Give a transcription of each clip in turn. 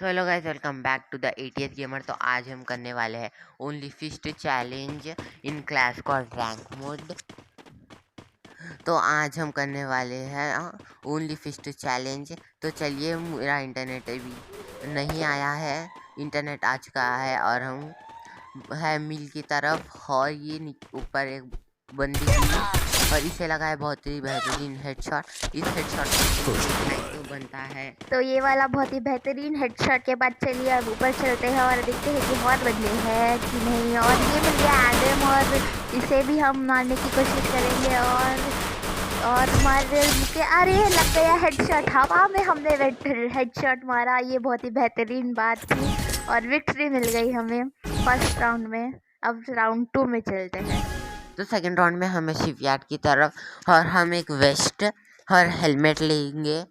So hello guys, welcome back to the 80th gamer. तो आज हम करने वाले हैं only fist challenge in clash squad rank mode. तो आज हम करने वाले हैं ओनली फिस्ट चैलेंज। तो चलिए, मेरा इंटरनेट अभी नहीं आया है, इंटरनेट आ चुका है और हम है मिल की तरफ। और ये ऊपर एक बंदी की और इसे लगा है बहुत ही बेहतरीन हेडशॉट। इस हेडशॉट तो बनता है। तो ये वाला बहुत ही बेहतरीन हेडशॉट के बाद चलिए अब ऊपर चलते हैं और देखते हैं कि और बदले हैं कि नहीं। और ये मिल गया एडम और इसे भी हम मारने की कोशिश करेंगे और मार के अरे लग गया हेडशॉट। हवा में हमने हेडशॉट मारा, ये बहुत ही बेहतरीन बात थी और विक्ट्री मिल गई हमें फर्स्ट राउंड में। अब राउंड 2 में चलते हैं। तो सेकंड राउंड में हमें शिपयार्ड की तरफ और हम एक वेस्ट और हेलमेट लेंगे।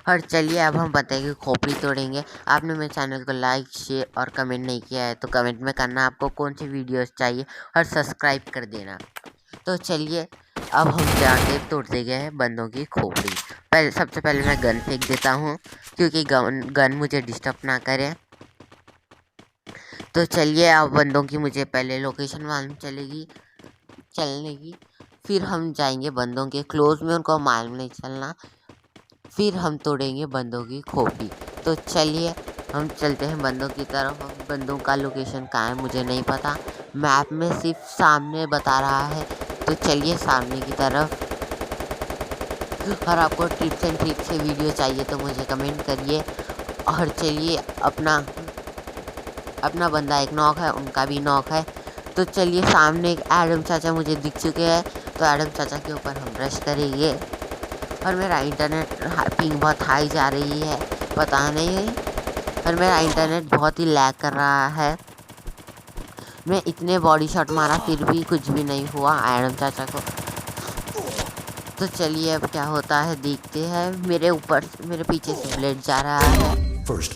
और चलिए अब हम बताएंगे खोपड़ी तोड़ेंगे। आपने मेरे चैनल को लाइक शेयर और कमेंट नहीं किया है तो कमेंट में करना आपको कौन सी वीडियोस चाहिए और सब्सक्राइब कर देना। तो चलिए अब हम जाके तोड़ते गए हैं बंदों की खोपड़ी। सबसे पहले मैं गन फेंक देता हूँ क्योंकि गन मुझे डिस्टर्ब ना करे। तो चलिए अब बंदों की मुझे पहले लोकेशन मालूम चलने की, फिर हम जाएंगे बंदों के क्लोज में, उनको मालूम नहीं चलना, फिर हम तोड़ेंगे बंदों की खोपड़ी। तो चलिए हम चलते हैं बंदों की तरफ। बंदों का लोकेशन कहाँ है मुझे नहीं पता, मैप में सिर्फ सामने बता रहा है। तो चलिए सामने की तरफ। और आपको टिप्स एंड ट्रिक्स से वीडियो चाहिए तो मुझे कमेंट करिए। और चलिए अपना बंदा एक नॉक है, उनका भी नॉक है। तो चलिए सामने एक एडम चाचा मुझे दिख चुके हैं, तो एडम चाचा के ऊपर हम रश करेंगे। और मेरा इंटरनेट पिंग बहुत हाई जा रही है, पता नहीं, और मेरा इंटरनेट बहुत ही लैग कर रहा है। मैं इतने बॉडी शॉट मारा फिर भी कुछ भी नहीं हुआ एडम चाचा को। तो चलिए अब क्या होता है देखते हैं। मेरे पीछे से ब्लेड जा रहा है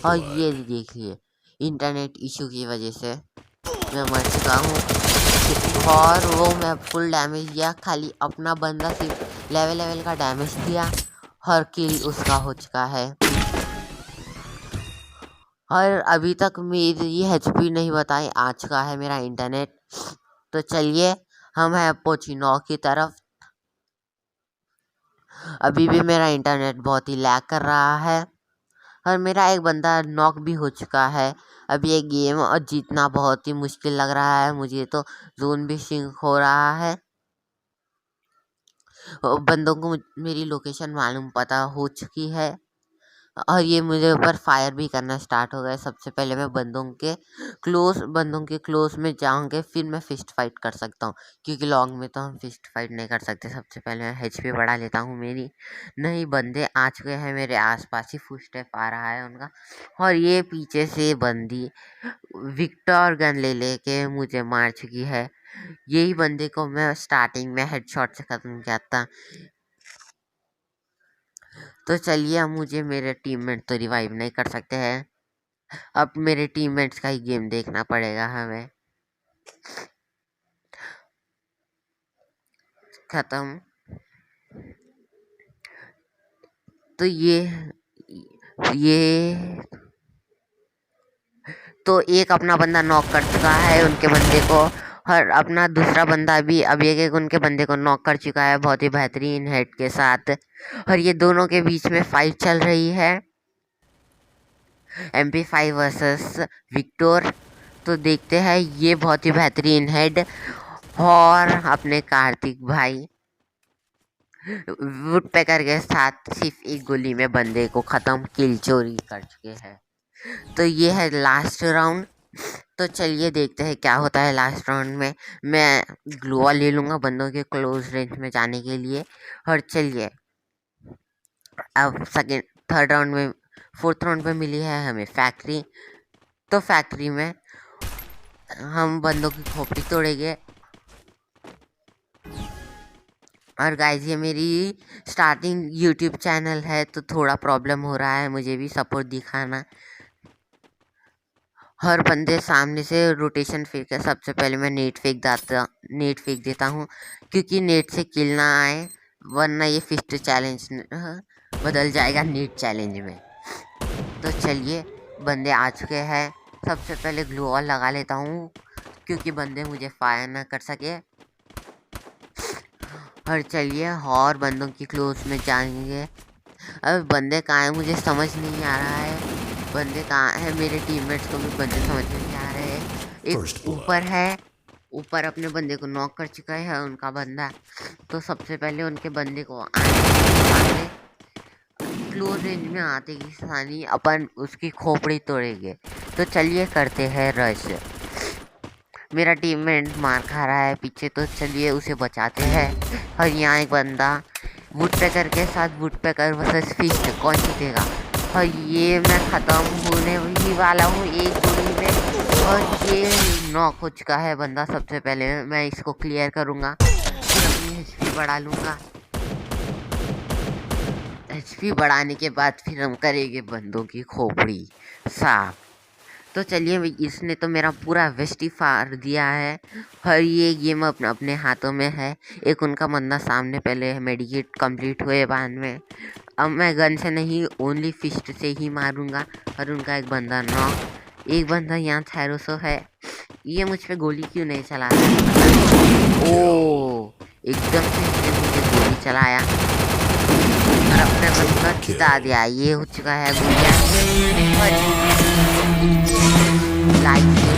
और ये देखिए इंटरनेट इशू की वजह से मैं मर चुका हूँ। और वो मैं फुल डैमेज दिया, खाली अपना बंदा सिर्फ लेवल का डैमेज दिया और किल उसका हो चुका है। और अभी तक मेरी HP नहीं बताई आ चुका है मेरा इंटरनेट। तो चलिए हम हैं पोचिनो की तरफ। अभी भी मेरा इंटरनेट बहुत ही लैग कर रहा है और मेरा एक बंदा नॉक भी हो चुका है। अब ये गेम और जीतना बहुत ही मुश्किल लग रहा है मुझे, तो जोन भी सिंक हो रहा है। बंदों को मेरी लोकेशन मालूम पता हो चुकी है और ये मुझे ऊपर फायर भी करना स्टार्ट हो गया। सबसे पहले मैं बंदों के क्लोज में जाऊंगे, फिर मैं फिस्ट फाइट कर सकता हूँ क्योंकि लॉन्ग में तो हम फिस्ट फाइट नहीं कर सकते। सबसे पहले मैं HP बढ़ा लेता हूँ मेरी। नहीं, बंदे आ चुके हैं मेरे आसपास ही, फुटस्टेप आ रहा है उनका। और ये पीछे से बंदी विक्टर गन लेके मुझे मार चुकी है। यही बंदे को मैं स्टार्टिंग में हेडशॉट से खत्म किया था। तो चलिए अब मुझे मेरे टीममेट तो रिवाइव नहीं कर सकते हैं, अब मेरे टीममेट्स का ही गेम देखना पड़ेगा हमें। खत्म। तो ये तो एक अपना बंदा नॉक कर चुका है उनके बंदे को, और अपना दूसरा बंदा भी अब एक उनके बंदे को नॉक कर चुका है बहुत ही बेहतरीन हेड के साथ। और ये दोनों के बीच में फाइट चल रही है, MP5 वर्सेस विक्टर। तो देखते हैं, ये बहुत ही बेहतरीन हेड और अपने कार्तिक भाई वुडपेकर के साथ सिर्फ एक गोली में बंदे को खत्म, किल चोरी कर चुके हैं। तो ये है लास्ट राउंड। तो चलिए देखते हैं क्या होता है लास्ट राउंड में। मैं ग्लोअल ले लूँगा बंदों के क्लोज रेंज में जाने के लिए। और चलिए अब थर्ड राउंड में, फोर्थ राउंड में मिली है हमें फैक्ट्री। तो फैक्ट्री में हम बंदों की खोपड़ी तोड़ेंगे। और गाइस, ये मेरी स्टार्टिंग यूट्यूब चैनल है तो थोड़ा प्रॉब्लम हो रहा है, मुझे भी सपोर्ट दिखाना। हर बंदे सामने से रोटेशन फेंक के सबसे पहले मैं नेट फेंक देता हूँ क्योंकि नेट से किल ना आए, वरना ये फिस्ट चैलेंज बदल जाएगा नेट चैलेंज में। तो चलिए बंदे आ चुके हैं। सबसे पहले ग्लू वॉल लगा लेता हूँ क्योंकि बंदे मुझे फायर ना कर सके। और चलिए और बंदों की क्लोज में जाएंगे। अब बंदे कहाँ हैं मुझे समझ नहीं आ रहा है। बंदे कहाँ हैं, मेरे टीममेट्स को भी बंदे समझ में नहीं आ रहे हैं। एक ऊपर है, ऊपर अपने बंदे को नॉक कर चुका है उनका बंदा। तो सबसे पहले उनके बंदे को आने क्लोज रेंज में आते ही सानी अपन उसकी खोपड़ी तोड़ेंगे। तो चलिए करते हैं रश। मेरा टीममेट मार खा रहा है पीछे, तो चलिए उसे बचाते हैं। और यहाँ एक बंदा वुडपेकर के साथ वुडपेकर वर्सेस फिस्ट कौन जीतेगा। और ये मैं ख़त्म होने ही वाला हूँ एक गोली में। और ये नॉक हो चुका है बंदा। सबसे पहले मैं इसको क्लियर करूँगा, फिर अपनी HP बढ़ा लूँगा। HP बढ़ाने के बाद फिर हम करेंगे बंदों की खोपड़ी साफ। तो चलिए इसने तो मेरा पूरा वेस्ट ही फाड़ दिया है। और ये गेम अपने हाथों में है। एक उनका बंदा सामने पहले मेडिकेट कंप्लीट हुए बाद में। अब मैं गन से नहीं ओनली फिस्ट से ही मारूंगा। और उनका एक बंदा नॉक। एक बंदा यहाँ थैरोसो है। ये मुझ पे गोली क्यों नहीं चला रहा है। ओ एकदम से इसने मुझे गोली चलाया और अपने बंदा चिता दिया। ये हो चुका है गोलियाँ। लाइक